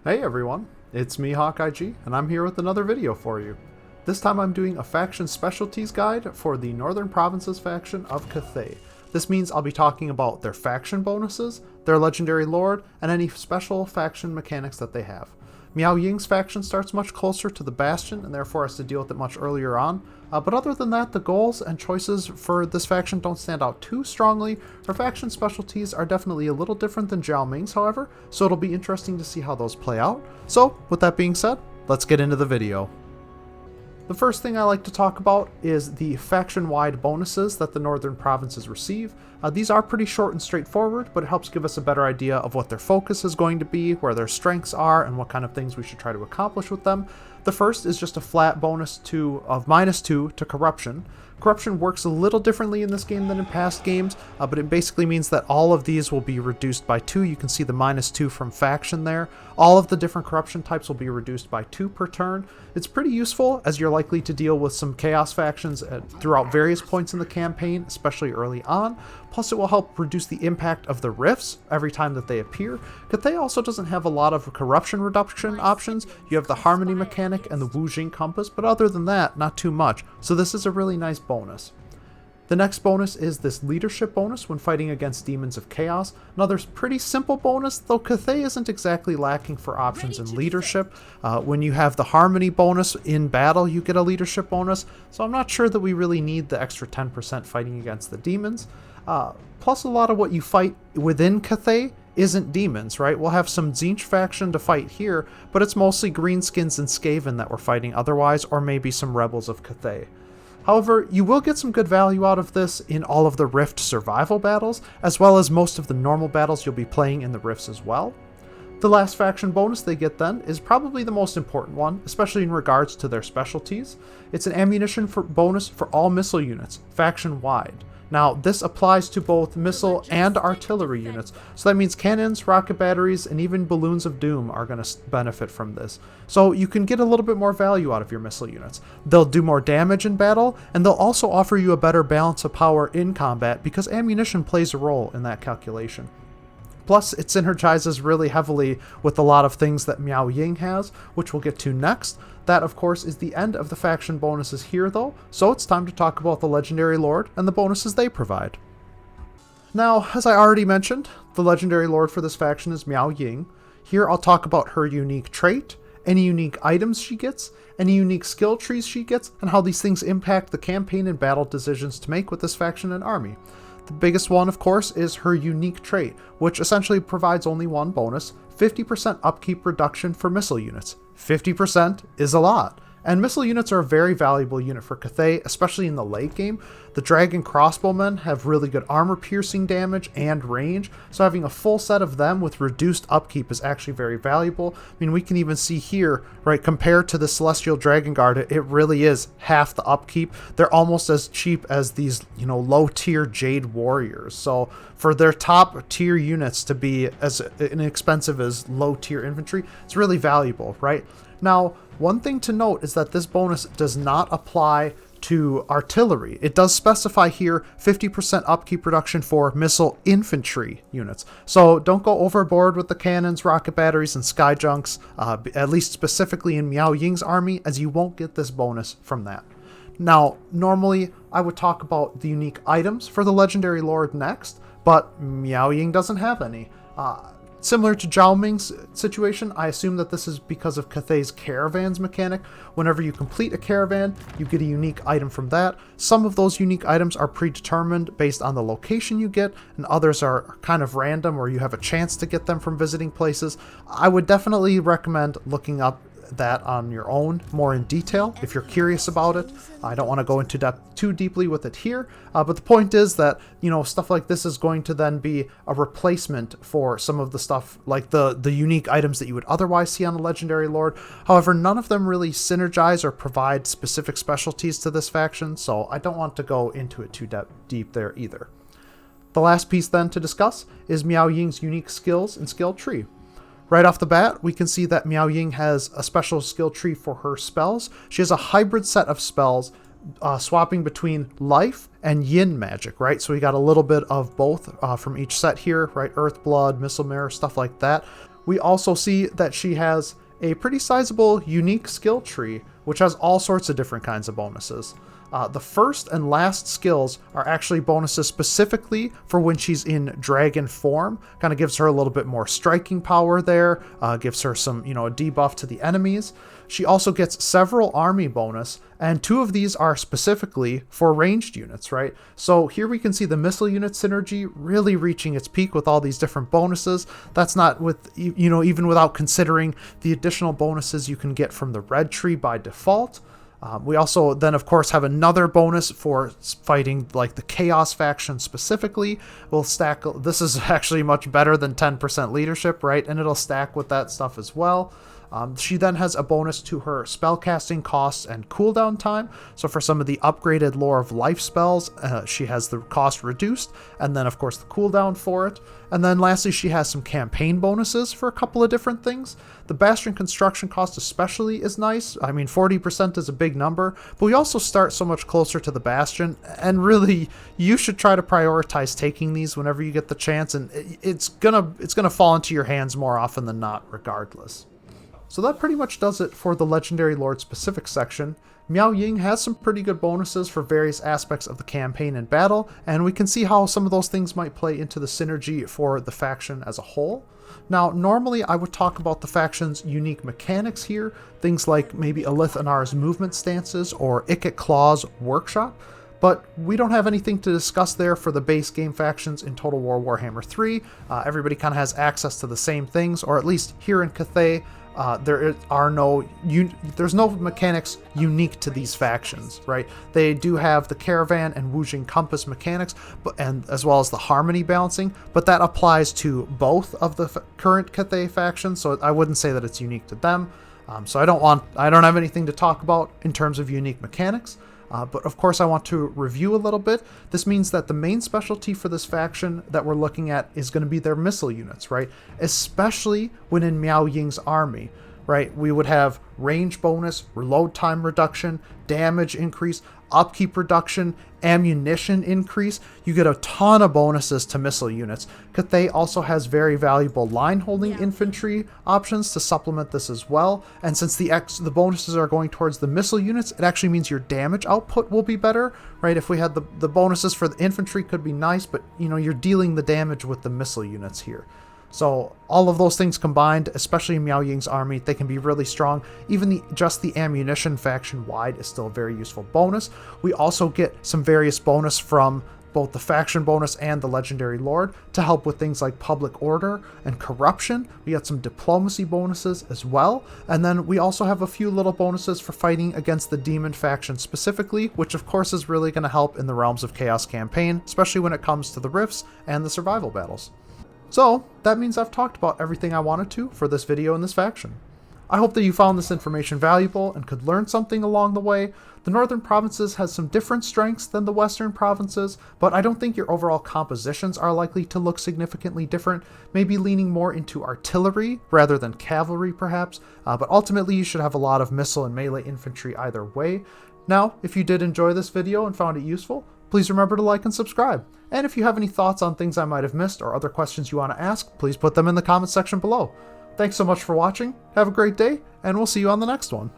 Hey everyone, it's me HawkeyeG, and I'm here with another video for you. This time I'm doing a Faction Specialties guide for the Northern Provinces faction of Cathay. This means I'll be talking about their faction bonuses, their legendary lord, and any special faction mechanics that they have. Miao Ying's faction starts much closer to the Bastion and therefore has to deal with it much earlier on, but other than that, the goals and choices for this faction don't stand out too strongly. Her faction specialties are definitely a little different than Zhao Ming's, however, so it'll be interesting to see how those play out. So, with that being said, let's get into the video. The first thing I like to talk about is the faction-wide bonuses that the Northern Provinces receive. These are pretty short and straightforward, but it helps give us a better idea of what their focus is going to be, where their strengths are, and what kind of things we should try to accomplish with them. The first is just a flat bonus of -2 to Corruption. Corruption works a little differently in this game than in past games, but it basically means that all of these will be reduced by 2. You can see the -2 from Faction there. All of the different corruption types will be reduced by 2 per turn. It's pretty useful as you're likely to deal with some Chaos factions throughout various points in the campaign, especially early on. Plus it will help reduce the impact of the rifts every time that they appear. Cathay also doesn't have a lot of corruption reduction options. You have the Harmony mechanic and the Wu Jing compass, but other than that, not too much. So this is a really nice bonus. The next bonus is this leadership bonus when fighting against demons of chaos. Another pretty simple bonus, though Cathay isn't exactly lacking for options in leadership. When you have the Harmony bonus in battle, you get a leadership bonus, so I'm not sure that we really need the extra 10% fighting against the demons. Plus a lot of what you fight within Cathay isn't demons, right? We'll have some Tzeentch faction to fight here, but it's mostly Greenskins and Skaven that we're fighting otherwise, or maybe some rebels of Cathay. However, you will get some good value out of this in all of the Rift survival battles, as well as most of the normal battles you'll be playing in the Rifts as well. The last faction bonus they get then is probably the most important one, especially in regards to their specialties. It's an ammunition bonus for all missile units, faction-wide. Now, this applies to both missile and artillery units, so that means cannons, rocket batteries, and even balloons of doom are going to benefit from this. So you can get a little bit more value out of your missile units. They'll do more damage in battle, and they'll also offer you a better balance of power in combat because ammunition plays a role in that calculation. Plus, it synergizes really heavily with a lot of things that Miao Ying has, which we'll get to next. That, of course, is the end of the faction bonuses here, though, so it's time to talk about the Legendary Lord and the bonuses they provide. Now, as I already mentioned, the Legendary Lord for this faction is Miao Ying. Here I'll talk about her unique trait, any unique items she gets, any unique skill trees she gets, and how these things impact the campaign and battle decisions to make with this faction and army. The biggest one, of course, is her unique trait, which essentially provides only one bonus, 50% upkeep reduction for missile units. 50% is a lot. And missile units are a very valuable unit for Cathay, especially in the late game. The Dragon Crossbowmen have really good armor piercing damage and range, so having a full set of them with reduced upkeep is actually very valuable. I mean, we can even see here, right, compared to the Celestial Dragon Guard, it really is half the upkeep. They're almost as cheap as these, low tier Jade Warriors. So for their top tier units to be as inexpensive as low tier infantry, it's really valuable, right? Now, one thing to note is that this bonus does not apply to artillery. It does specify here 50% upkeep reduction for missile infantry units. So don't go overboard with the cannons, rocket batteries, and sky junks, at least specifically in Miao Ying's army, as you won't get this bonus from that. Now, normally I would talk about the unique items for the Legendary Lord next, but Miao Ying doesn't have any. Similar to Zhao Ming's situation, I assume that this is because of Cathay's caravans mechanic. Whenever you complete a caravan, you get a unique item from that. Some of those unique items are predetermined based on the location you get, and others are kind of random where you have a chance to get them from visiting places. I would definitely recommend looking up that on your own more in detail if you're curious about it. I don't want to go into depth too deeply with it here, but the point is that stuff like this is going to then be a replacement for some of the stuff like the unique items that you would otherwise see on the Legendary Lord. However, none of them really synergize or provide specific specialties to this faction, so I don't want to go into it too deep there either. The last piece then to discuss is Miao Ying's unique skills and skill tree. Right off the bat, we can see that Miao Ying has a special skill tree for her spells. She has a hybrid set of spells swapping between life and yin magic, right? So we got a little bit of both from each set here, right? Earth Blood, Missile Mirror, stuff like that. We also see that she has a pretty sizable unique skill tree, which has all sorts of different kinds of bonuses. The first and last skills are actually bonuses specifically for when she's in dragon form. Kind of gives her a little bit more striking power there, gives her some, a debuff to the enemies. She also gets several army bonus, and 2 of these are specifically for ranged units, right? So here we can see the missile unit synergy really reaching its peak with all these different bonuses. That's not with, even without considering the additional bonuses you can get from the red tree by default. We also then, of course, have another bonus for fighting like the Chaos faction specifically. We'll stack, this is actually much better than 10% leadership, right? And it'll stack with that stuff as well. She then has a bonus to her spellcasting costs and cooldown time. So for some of the upgraded Lore of Life spells, she has the cost reduced, and then of course the cooldown for it. And then lastly, she has some campaign bonuses for a couple of different things. The Bastion construction cost especially is nice. I mean, 40% is a big number, but we also start so much closer to the Bastion, and really, you should try to prioritize taking these whenever you get the chance, and it's gonna fall into your hands more often than not, regardless. So that pretty much does it for the Legendary Lord specific section. Miao Ying has some pretty good bonuses for various aspects of the campaign and battle, and we can see how some of those things might play into the synergy for the faction as a whole. Now, normally I would talk about the faction's unique mechanics here, things like maybe Alith Anar's movement stances or Ikit Claw's workshop, but we don't have anything to discuss there for the base game factions in Total War Warhammer 3. Everybody kind of has access to the same things, or at least here in Cathay, there's no mechanics unique to these factions, right? They do have the Caravan and Wujing Compass mechanics, and as well as the Harmony balancing, but that applies to both of the current Cathay factions, so I wouldn't say that it's unique to them. So I don't have anything to talk about in terms of unique mechanics. But of course I want to review a little bit. This means that the main specialty for this faction that we're looking at is going to be their missile units, right? Especially when in Miao Ying's army, right? We would have range bonus, reload time reduction, damage increase, upkeep reduction, ammunition increase. You get a ton of bonuses to missile units. Cathay also has very valuable line holding infantry options to supplement this as well. And since the bonuses are going towards the missile units, it actually means your damage output will be better, right? If we had the bonuses for the infantry could be nice, but you're dealing the damage with the missile units here. So all of those things combined, especially in Miao Ying's army, they can be really strong. Even just the ammunition faction-wide is still a very useful bonus. We also get some various bonus from both the faction bonus and the Legendary Lord to help with things like public order and corruption. We got some diplomacy bonuses as well. And then we also have a few little bonuses for fighting against the demon faction specifically, which of course is really going to help in the Realms of Chaos campaign, especially when it comes to the rifts and the survival battles. So, that means I've talked about everything I wanted to for this video in this faction. I hope that you found this information valuable and could learn something along the way. The Northern Provinces has some different strengths than the Western Provinces, but I don't think your overall compositions are likely to look significantly different, maybe leaning more into artillery rather than cavalry perhaps, but ultimately you should have a lot of missile and melee infantry either way. Now, if you did enjoy this video and found it useful, please remember to like and subscribe. And if you have any thoughts on things I might have missed or other questions you want to ask, please put them in the comment section below. Thanks so much for watching, have a great day, and we'll see you on the next one.